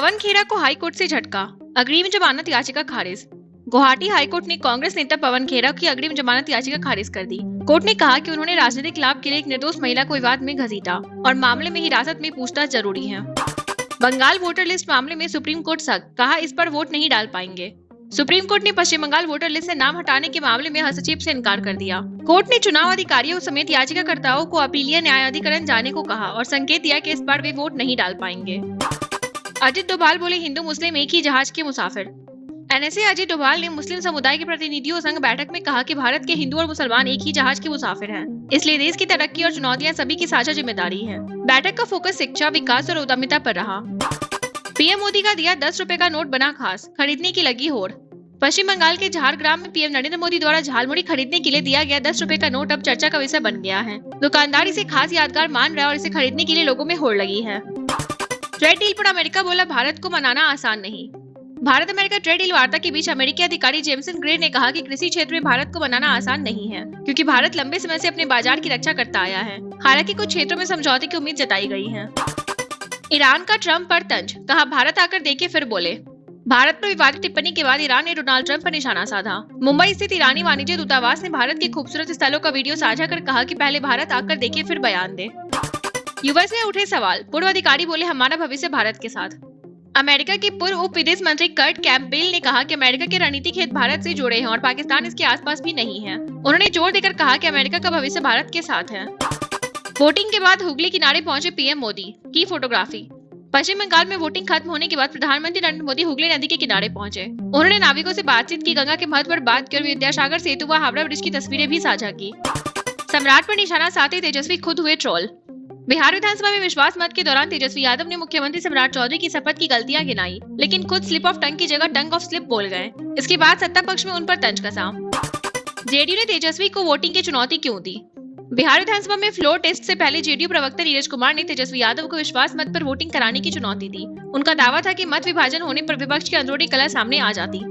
पवन खेरा को हाईकोर्ट से झटका, अग्रिम जमानत याचिका खारिज। गुवाहाटी हाईकोर्ट ने कांग्रेस नेता पवन खेरा की अग्रिम जमानत याचिका खारिज कर दी। कोर्ट ने कहा कि उन्होंने राजनीतिक लाभ के लिए एक निर्दोष महिला को विवाद में घसीटा और मामले में हिरासत में पूछताछ जरूरी है। बंगाल वोटर लिस्ट मामले में सुप्रीम कोर्ट सख्त, कहा इस पर वोट नहीं डाल पाएंगे। सुप्रीम कोर्ट ने पश्चिम बंगाल वोटर लिस्ट से नाम हटाने के मामले में हस्तक्षेप से इनकार कर दिया। कोर्ट ने चुनाव अधिकारियों समेत याचिकाकर्ताओं को अपीलीय न्यायाधिकरण जाने को कहा और संकेत दिया कि इस बार वे वोट नहीं डाल पाएंगे। अजित डोभाल बोले हिंदू मुस्लिम एक ही जहाज के मुसाफिर। एनएसए अजित डोभाल ने मुस्लिम समुदाय के प्रतिनिधियों संग बैठक में कहा कि भारत के हिंदू और मुसलमान एक ही जहाज के मुसाफिर हैं, इसलिए देश की तरक्की और चुनौतियां सभी की साझा जिम्मेदारी है। बैठक का फोकस शिक्षा, विकास और उद्यमिता पर रहा। पीएम मोदी का दिया 10 रुपए का नोट बना खास, खरीदने की लगी होड़। पश्चिम बंगाल के झारग्राम में पीएम नरेंद्र मोदी द्वारा झालमुड़ी खरीदने के लिए दिया गया 10 रुपए का नोट अब चर्चा का विषय बन गया है। दुकानदार इसे खास यादगार मान रहा है और इसे खरीदने के लिए लोगों में होड़ लगी है। ट्रेड डील पर अमेरिका बोला भारत को मनाना आसान नहीं। भारत अमेरिका ट्रेड डील वार्ता के बीच अमेरिकी अधिकारी जेमसन ग्रे ने कहा कि कृषि क्षेत्र में भारत को मनाना आसान नहीं है, क्योंकि भारत लंबे समय से अपने बाजार की रक्षा करता आया है। हालांकि कुछ क्षेत्रों में समझौते की उम्मीद जताई गई है। ईरान का ट्रंप पर तंज, कहा भारत आकर देखे फिर बोले। भारत पर विवादित टिप्पणी के बाद ईरान ने डोनाल्ड ट्रंप पर निशाना साधा। मुंबई स्थित ईरानी वाणिज्य दूतावास ने भारत के खूबसूरत स्थलों का वीडियो साझा कर कहा कि पहले भारत आकर देखे फिर बयान दे। यूएस में उठे सवाल, पूर्व अधिकारी बोले हमारा भविष्य भारत के साथ। अमेरिका के पूर्व उप विदेश मंत्री कर्ट कैम्पबेल ने कहा कि अमेरिका के रणनीतिक हित भारत से जुड़े हैं और पाकिस्तान इसके आसपास भी नहीं है। उन्होंने जोर देकर कहा कि अमेरिका का भविष्य भारत के साथ है। वोटिंग के बाद हुगली किनारे पहुंचे पीएम मोदी की फोटोग्राफी। पश्चिम बंगाल में वोटिंग खत्म होने के बाद प्रधानमंत्री नरेंद्र मोदी हुगली नदी के किनारे पहुंचे। उन्होंने नाविकों से बातचीत की, गंगा के महत्व पर बात की और विद्यासागर सेतु व हावड़ा ब्रिज की तस्वीरें भी साझा की। सम्राट पर निशाना साधे तेजस्वी खुद हुए ट्रोल। बिहार विधानसभा में विश्वास मत के दौरान तेजस्वी यादव ने मुख्यमंत्री सम्राट चौधरी की शपथ की गलतियां गिनाई, लेकिन खुद स्लिप ऑफ टंग की जगह टंग ऑफ स्लिप बोल गए। इसके बाद सत्ता पक्ष में उन पर तंज कसा। जेडीयू ने तेजस्वी को वोटिंग की चुनौती क्यों दी? बिहार विधानसभा में फ्लोर टेस्ट से पहले जेडीयू प्रवक्ता नीरज कुमार ने तेजस्वी यादव को विश्वास मत पर वोटिंग कराने की चुनौती दी। उनका दावा था कि मत विभाजन होने पर विपक्ष की अंदरूनी कलह सामने आ जाती।